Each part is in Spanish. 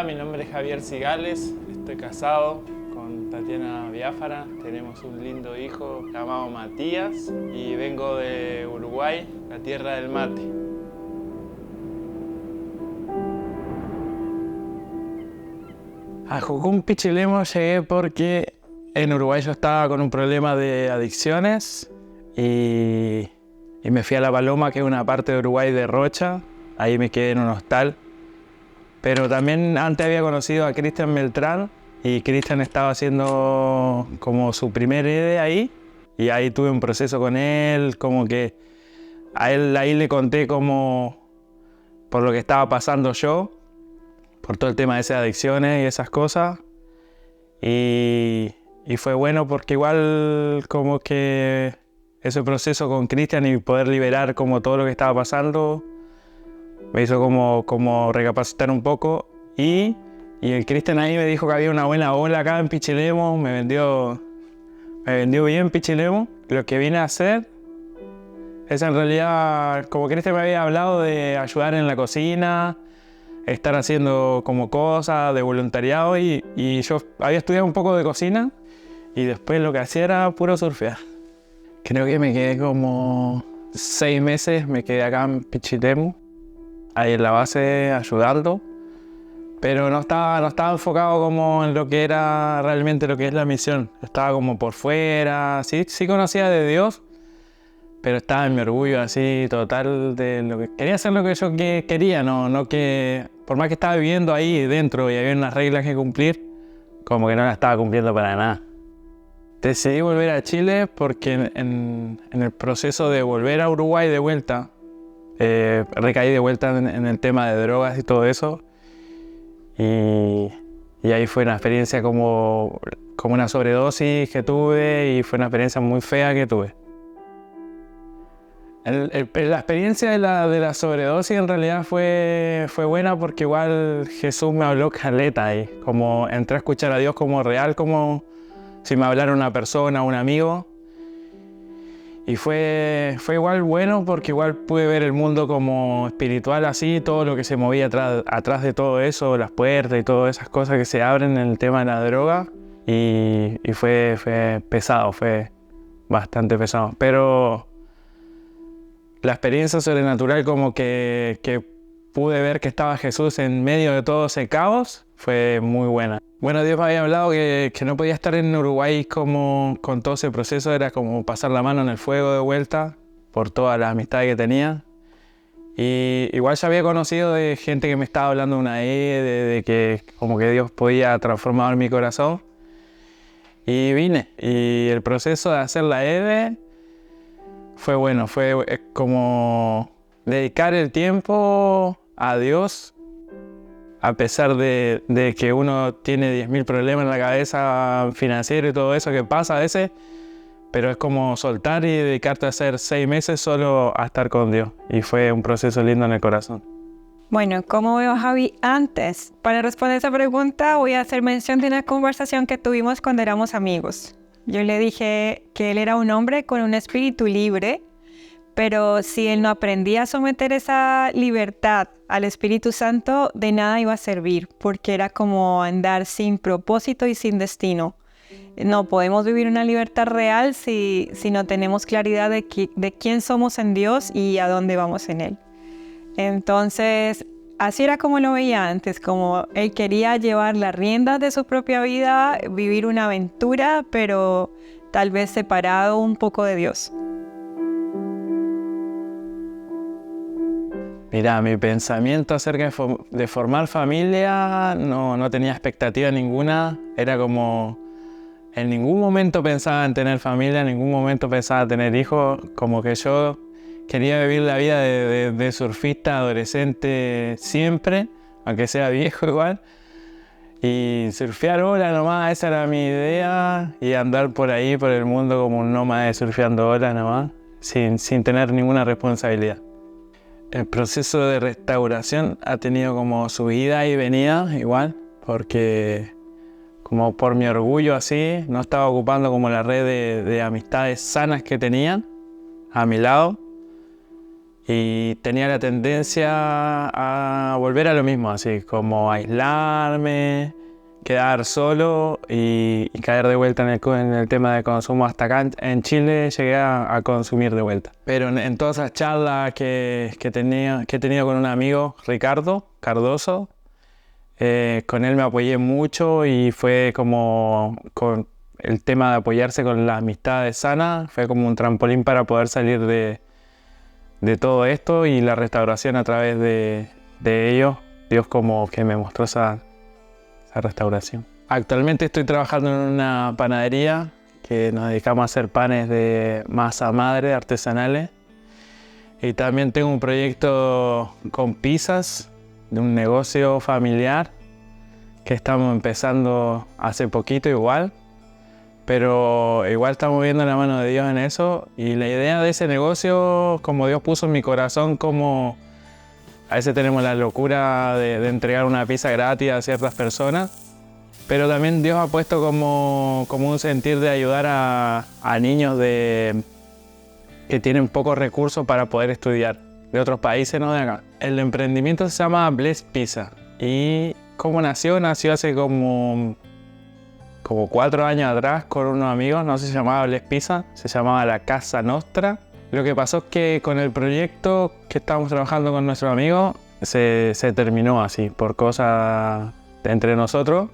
Hola, mi nombre es Javier Cigales, estoy casado con Tatiana Biafara, tenemos un lindo hijo llamado Matías y vengo de Uruguay, la tierra del mate. A Jucún Pichilemu llegué porque en Uruguay yo estaba con un problema de adicciones y me fui a La Paloma, que es una parte de Uruguay de Rocha. Ahí me quedé en un hostal. Pero también antes había conocido a Cristian Beltrán y Cristian estaba haciendo como su primer EDE ahí. Y ahí tuve un proceso con él, como que a él ahí le conté como por lo que estaba pasando yo, por todo el tema de esas adicciones y esas cosas. Y fue bueno porque igual como que ese proceso con Cristian y poder liberar como todo lo que estaba pasando me hizo como recapacitar un poco. Y el Cristian ahí me dijo que había una buena ola acá en Pichilemu, me vendió bien Pichilemu. Lo que vine a hacer es en realidad, como Cristian me había hablado de ayudar en la cocina, estar haciendo como cosas de voluntariado y yo había estudiado un poco de cocina y después lo que hacía era puro surfear. Creo que me quedé como 6 meses, me quedé acá en Pichilemu, ahí en la base ayudando, pero no estaba enfocado como en lo que era realmente lo que es la misión. Estaba como por fuera, sí conocía de Dios, pero estaba en mi orgullo así total de lo que quería hacer, lo que yo quería, no que por más que estaba viviendo ahí dentro y había unas reglas que cumplir, como que no las estaba cumpliendo para nada. Decidí volver a Chile porque en el proceso de volver a Uruguay de vuelta, recaí de vuelta en el tema de drogas y todo eso. Y ahí fue una experiencia como una sobredosis que tuve y fue una experiencia muy fea que tuve. La experiencia de la sobredosis en realidad fue buena porque igual Jesús me habló caleta ahí. Como entré a escuchar a Dios como real, como si me hablara una persona, un amigo. Y fue igual bueno porque igual pude ver el mundo como espiritual así, todo lo que se movía atrás de todo eso, las puertas y todas esas cosas que se abren en el tema de la droga. Y fue pesado, fue bastante pesado. Pero la experiencia sobrenatural como que pude ver que estaba Jesús en medio de todo ese caos fue muy buena. Bueno, Dios me había hablado que no podía estar en Uruguay como con todo ese proceso, era como pasar la mano en el fuego de vuelta por todas las amistades que tenía. Y igual ya había conocido de gente que me estaba hablando de una de que como que Dios podía transformar mi corazón. Y vine, y el proceso de hacer la EDE fue bueno, fue como dedicar el tiempo a Dios. A pesar de que uno tiene 10.000 problemas en la cabeza financiero y todo eso que pasa a veces, pero es como soltar y dedicarte a hacer 6 meses solo a estar con Dios. Y fue un proceso lindo en el corazón. Bueno, ¿cómo veo a Javi antes? Para responder esa pregunta voy a hacer mención de una conversación que tuvimos cuando éramos amigos. Yo le dije que él era un hombre con un espíritu libre, pero si él no aprendía a someter esa libertad al Espíritu Santo, de nada iba a servir, porque era como andar sin propósito y sin destino. No podemos vivir una libertad real si no tenemos claridad de quién somos en Dios y a dónde vamos en Él. Entonces, así era como lo veía antes, como él quería llevar las riendas de su propia vida, vivir una aventura, pero tal vez separado un poco de Dios. Mira, mi pensamiento acerca de formar familia no tenía expectativa ninguna. Era como, en ningún momento pensaba en tener familia, en ningún momento pensaba en tener hijos. Como que yo quería vivir la vida de surfista adolescente siempre, aunque sea viejo igual. Y surfear olas nomás, esa era mi idea. Y andar por ahí, por el mundo como un nómade surfeando olas nomás, sin tener ninguna responsabilidad. El proceso de restauración ha tenido como subida y venida igual, porque como por mi orgullo así, no estaba ocupando como la red de amistades sanas que tenía a mi lado. y tenía la tendencia a volver a lo mismo, así como aislarme, quedar solo y caer de vuelta en el tema de consumo. Hasta acá en Chile llegué a consumir de vuelta. Pero en todas esas charlas que he tenido con un amigo, Ricardo Cardoso, con él me apoyé mucho y fue como con el tema de apoyarse con las amistades sanas, fue como un trampolín para poder salir de todo esto, y la restauración a través de ellos, Dios como que me mostró esa restauración. Actualmente estoy trabajando en una panadería que nos dedicamos a hacer panes de masa madre artesanales, y también tengo un proyecto con pizzas de un negocio familiar que estamos empezando hace poquito igual, pero igual estamos viendo la mano de Dios en eso, y la idea de ese negocio, como Dios puso en mi corazón, como a veces tenemos la locura de entregar una pizza gratis a ciertas personas, pero también Dios ha puesto como un sentir de ayudar a niños que tienen pocos recursos para poder estudiar, de otros países, no de acá. El emprendimiento se llama Bless Pizza, y ¿cómo nació? Nació hace como 4 años atrás con unos amigos. No se llamaba Bless Pizza, se llamaba La Casa Nostra. Lo que pasó es que con el proyecto que estábamos trabajando con nuestros amigos se terminó así, por cosas entre nosotros.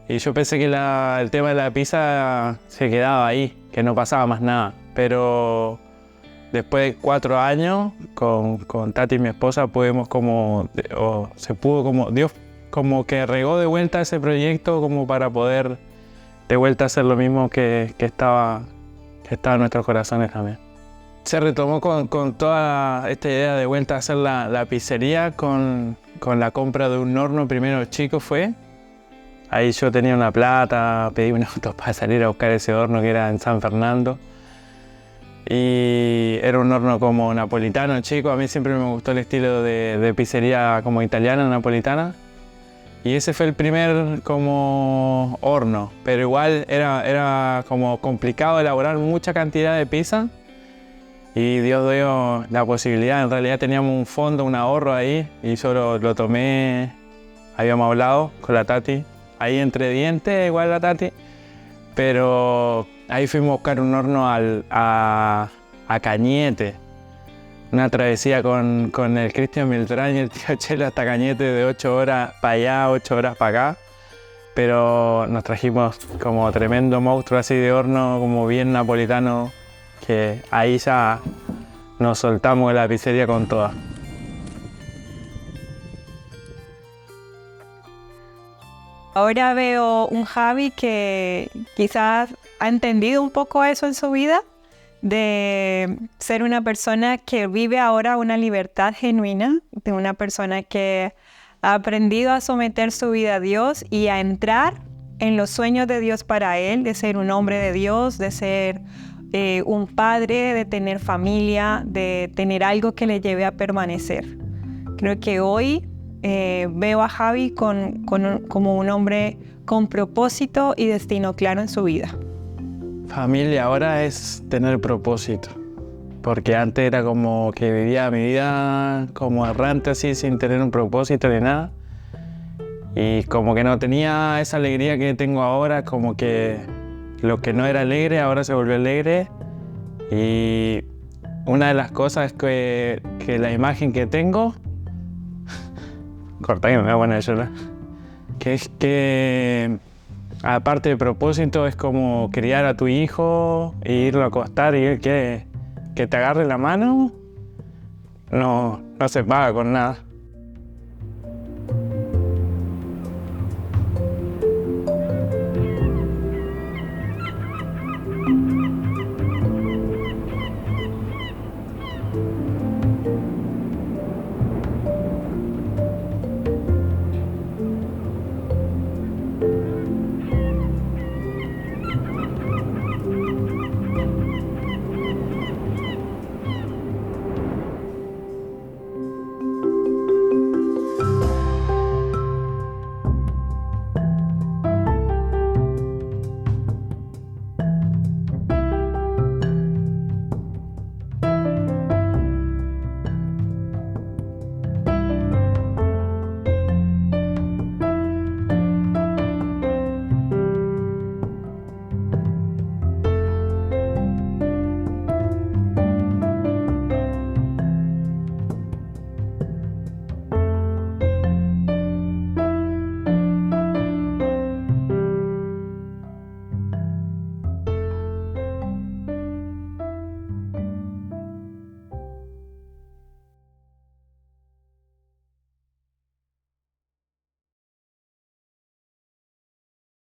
Y yo pensé que el tema de la pizza se quedaba ahí, que no pasaba más nada. Pero después de 4 años, con Tati, mi esposa, Dios como que regó de vuelta ese proyecto como para poder de vuelta hacer lo mismo que estaba en nuestros corazones también. Se retomó con toda esta idea de vuelta a hacer la pizzería con la compra de un horno primero chico fue. Ahí yo tenía una plata, pedí un auto para salir a buscar ese horno que era en San Fernando. Y era un horno como napolitano chico. A mí siempre me gustó el estilo de pizzería como italiana, napolitana. Y ese fue el primer como horno, pero igual era como complicado elaborar mucha cantidad de pizza. Y Dios dio la posibilidad. En realidad teníamos un fondo, un ahorro ahí, y yo lo tomé. Habíamos hablado con la Tati, ahí entre dientes, igual la Tati. Pero ahí fuimos a buscar un horno a Cañete. Una travesía con el Cristian Beltrán y el tío Chelo hasta Cañete de 8 horas para allá, 8 horas para acá. Pero nos trajimos como tremendo monstruo así de horno, como bien napolitano, que ahí ya nos soltamos de la pizzería con toda. Ahora veo un Javi que quizás ha entendido un poco eso en su vida, de ser una persona que vive ahora una libertad genuina, de una persona que ha aprendido a someter su vida a Dios y a entrar en los sueños de Dios para él, de ser un hombre de Dios, de ser un padre, de tener familia, de tener algo que le lleve a permanecer. Creo que hoy veo a Javi como un hombre con propósito y destino claro en su vida. Familia ahora es tener propósito, porque antes era como que vivía mi vida como errante así, sin tener un propósito ni nada, y como que no tenía esa alegría que tengo ahora, como que lo que no era alegre ahora se volvió alegre. Y una de las cosas es que la imagen que tengo corta que me voy a poner a llorar, que es que aparte de propósito es como criar a tu hijo e irlo a acostar y él que te agarre la mano, no se paga con nada.